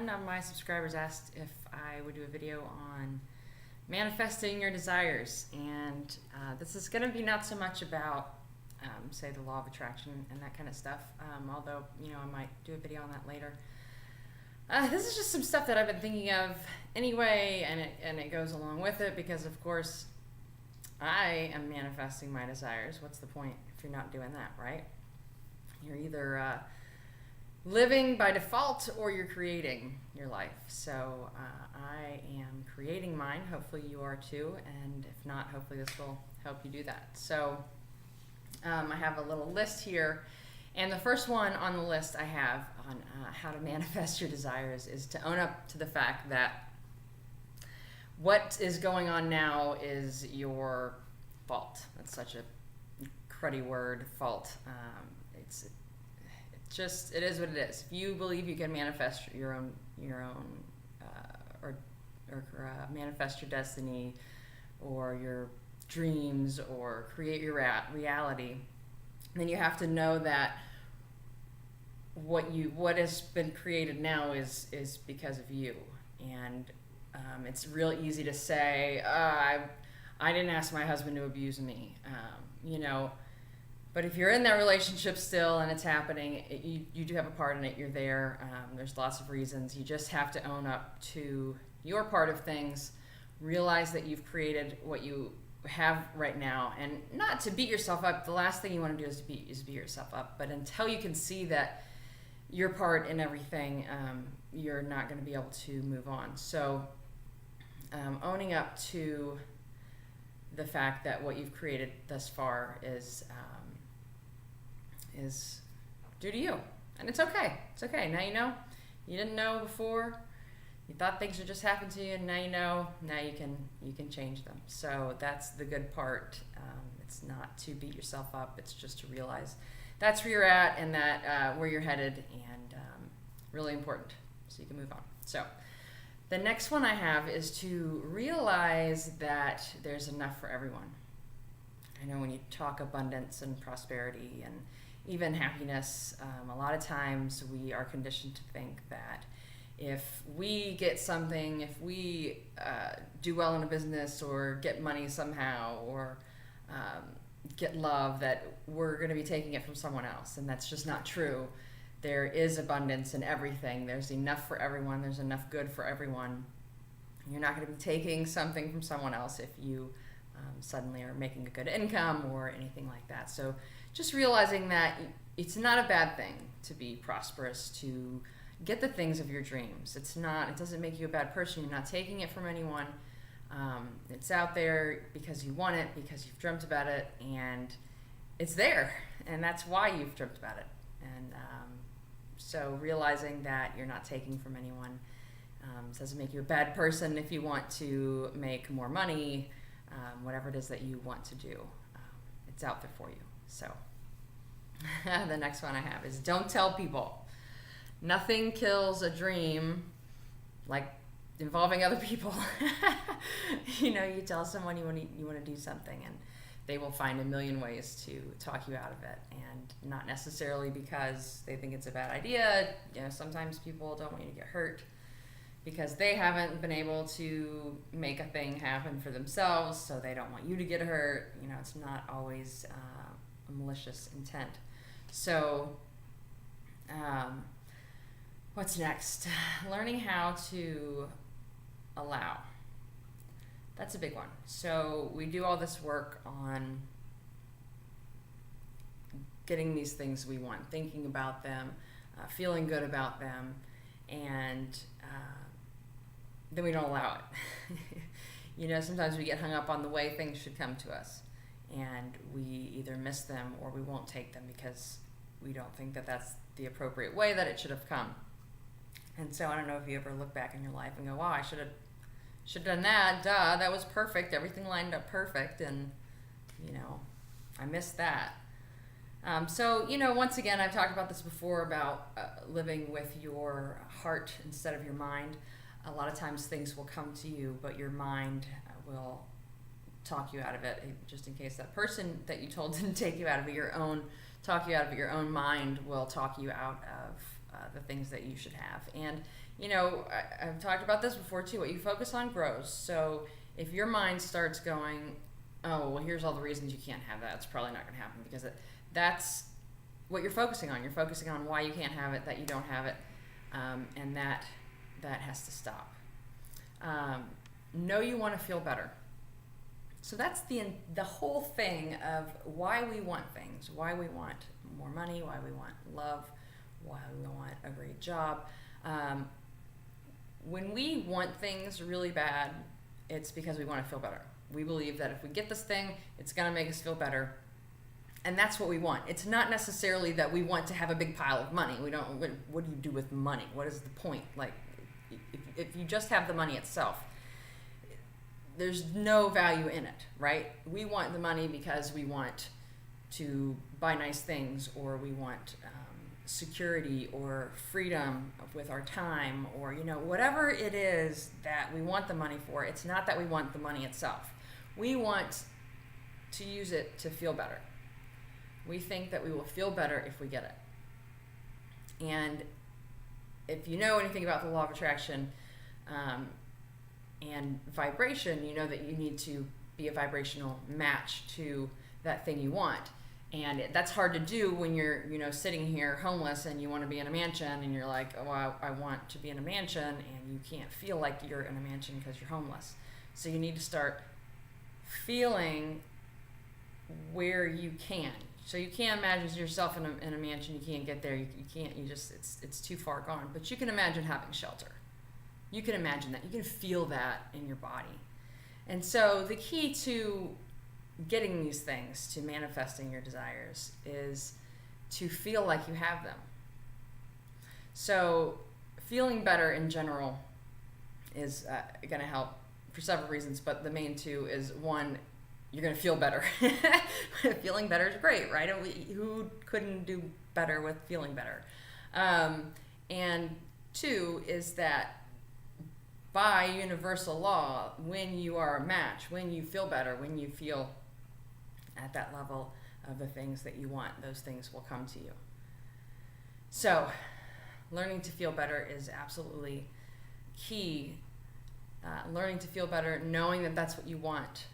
one of my subscribers asked if I would do a video on manifesting your desires, and this is going to be not so much about say the law of attraction and that kind of stuff, although I might do a video on that later. This is just some stuff that I've been thinking of anyway, and it goes along with it because, of course, I am manifesting my desires. What's the point if you're not doing that, right? You're either living by default or you're creating your life. So I am creating mine. Hopefully you are too, and if not, hopefully this will help you do that. So I have a little list here, and the first one on the list I have on how to manifest your desires is to own up to the fact that what is going on now is your fault. That's such a cruddy word, fault. It is what it is. If you believe you can manifest your own manifest your destiny or your dreams or create your reality, then you have to know that what has been created now is because of you. And it's real easy to say, I didn't ask my husband to abuse me, but if you're in that relationship still and it's happening, you do have a part in it. You're there. There's lots of reasons. You just have to own up to your part of things, realize that you've created what you have right now, and not to beat yourself up. The last thing you want to do is beat yourself up. But until you can see that your part in everything, you're not going to be able to move on. So owning up to the fact that what you've created thus far is due to you, and it's okay. It's okay. Now you know. You didn't know before. You thought things would just happen to you, and now you know. Now you can change them. So that's the good part. It's not to beat yourself up. It's just to realize that's where you're at and that where you're headed, and really important. So you can move on. So the next one I have is to realize that there's enough for everyone. I know when you talk abundance and prosperity and even happiness, a lot of times we are conditioned to think that if we get something, if we do well in a business or get money somehow or get love, that we're going to be taking it from someone else. And that's just not true. There is abundance in everything. There's enough for everyone. There's enough good for everyone. You're not going to be taking something from someone else if you suddenly are making a good income or anything like that. So just realizing that it's not a bad thing to be prosperous, to get the things of your dreams. It doesn't make you a bad person. You're not taking it from anyone. It's out there because you want it, because you've dreamt about it, and it's there, and that's why you've dreamt about it. And so realizing that you're not taking from anyone doesn't make you a bad person if you want to make more money, whatever it is that you want to do. It's out there for you. So the next one I have is don't tell people. Nothing kills a dream like involving other people. You tell someone you want to do something, and they will find a million ways to talk you out of it, and not necessarily because they think it's a bad idea. Sometimes people don't want you to get hurt because they haven't been able to make a thing happen for themselves, so they don't want you to get hurt. It's not always a malicious intent. So what's next? Learning how to allow. That's a big one. So we do all this work on getting these things we want, thinking about them, feeling good about them, and then we don't allow it. Sometimes we get hung up on the way things should come to us, and we either miss them or we won't take them because we don't think that that's the appropriate way that it should have come. And so I don't know if you ever look back in your life and go, wow, I should have done that. Duh, that was perfect. Everything lined up perfect, and I missed that. So once again, I've talked about this before about living with your heart instead of your mind. A lot of times things will come to you, but your mind will talk you out of it. Just in case that person that you told didn't take you out of it, talk you out of it, your own mind will talk you out the things that you should have. And I've talked about this before too. What you focus on grows. So if your mind starts going, oh, well, here's all the reasons you can't have that, it's probably not going to happen, because that's what you're focusing on. You're focusing on why you can't have it, that you don't have it, and that has to stop. Know you want to feel better. So that's the whole thing of why we want things, why we want more money, why we want love, why we want a great job. When we want things really bad, it's because we want to feel better. We believe that if we get this thing, it's going to make us feel better. And that's what we want. It's not necessarily that we want to have a big pile of money. We don't. What do you do with money? What is the point? Like, if you just have the money itself, there's no value in it, right? We want the money because we want to buy nice things, or we want security or freedom with our time, or whatever it is that we want the money for. It's not that we want the money itself. We want to use it to feel better. We think that we will feel better if we get it. And if you know anything about the law of attraction and vibration, you know that you need to be a vibrational match to that thing you want. And that's hard to do when you're, sitting here homeless and you want to be in a mansion, and you're like, oh, I want to be in a mansion, and you can't feel like you're in a mansion because you're homeless. So you need to start feeling where you can. So you can't imagine yourself in a mansion. You can't get there. You can't. It's too far gone. But you can imagine having shelter. You can imagine that. You can feel that in your body. And so the key to getting these things, to manifesting your desires, is to feel like you have them. So feeling better in general is going to help for several reasons, but the main two is, one, you're going to feel better. Feeling better is great, right? Who couldn't do better with feeling better? And two is that by universal law, when you are a match, when you feel better, when you feel at that level of the things that you want, those things will come to you. So learning to feel better is absolutely key. Learning to feel better, knowing that that's what you want,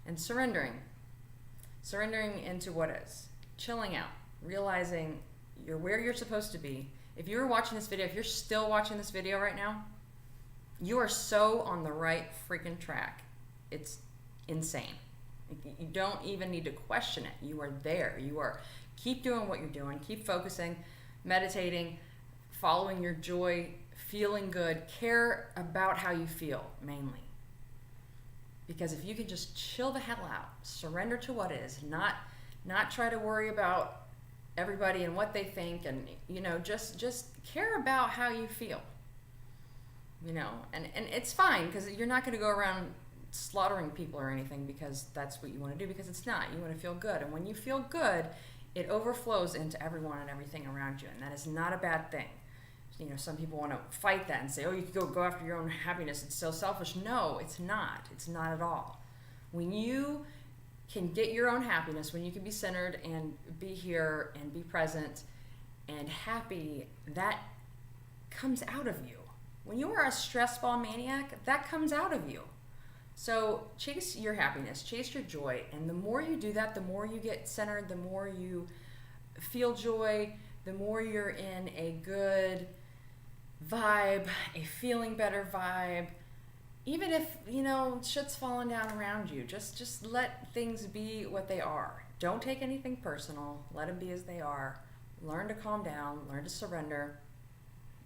and surrendering into what is, chilling out, realizing you're where you're supposed to be. If you were watching this video, if you're still watching this video right now, you are so on the right freaking track. It's insane. You don't even need to question it. You are there. Keep doing what you're doing. Keep focusing, meditating, following your joy, feeling good. Care about how you feel, mainly. Because if you can just chill the hell out, surrender to what is, not try to worry about everybody and what they think, and just care about how you feel. And it's fine, because you're not going to go around slaughtering people or anything because that's what you want to do, because it's not. You want to feel good, and when you feel good, it overflows into everyone and everything around you, and that is not a bad thing. Some people want to fight that and say, oh, you can go after your own happiness, it's so selfish. No, it's not at all. When you can get your own happiness, when you can be centered and be here and be present and happy, that comes out of you. When you are a stress ball maniac, that comes out of you. So chase your happiness, chase your joy, and the more you do that, the more you get centered, the more you feel joy, the more you're in a good vibe, a feeling better vibe. Even if, shit's falling down around you, just let things be what they are. Don't take anything personal. Let them be as they are. Learn to calm down, learn to surrender.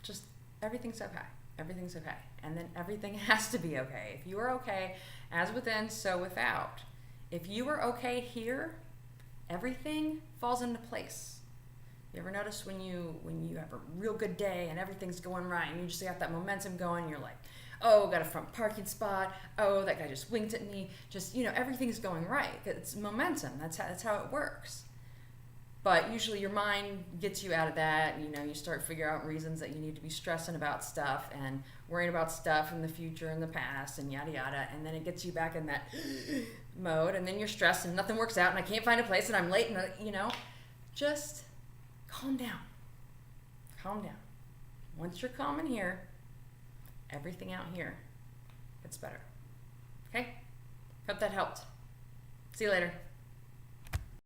Just everything's okay. Everything's okay. And then everything has to be okay. If you are okay, as within, so without. If you are okay here, everything falls into place. You ever notice when you have a real good day and everything's going right, and you just got that momentum going, you're like, oh, got a front parking spot, oh, that guy just winked at me, just, everything's going right. It's momentum. That's how it works. But usually your mind gets you out of that. You start figuring out reasons that you need to be stressing about stuff and worrying about stuff in the future and the past and yada yada. And then it gets you back in that mode. And then you're stressed and nothing works out and I can't find a place and I'm late and just calm down. calm down. Once you're calm in here, everything out here gets better. Okay? Hope that helped. See you later.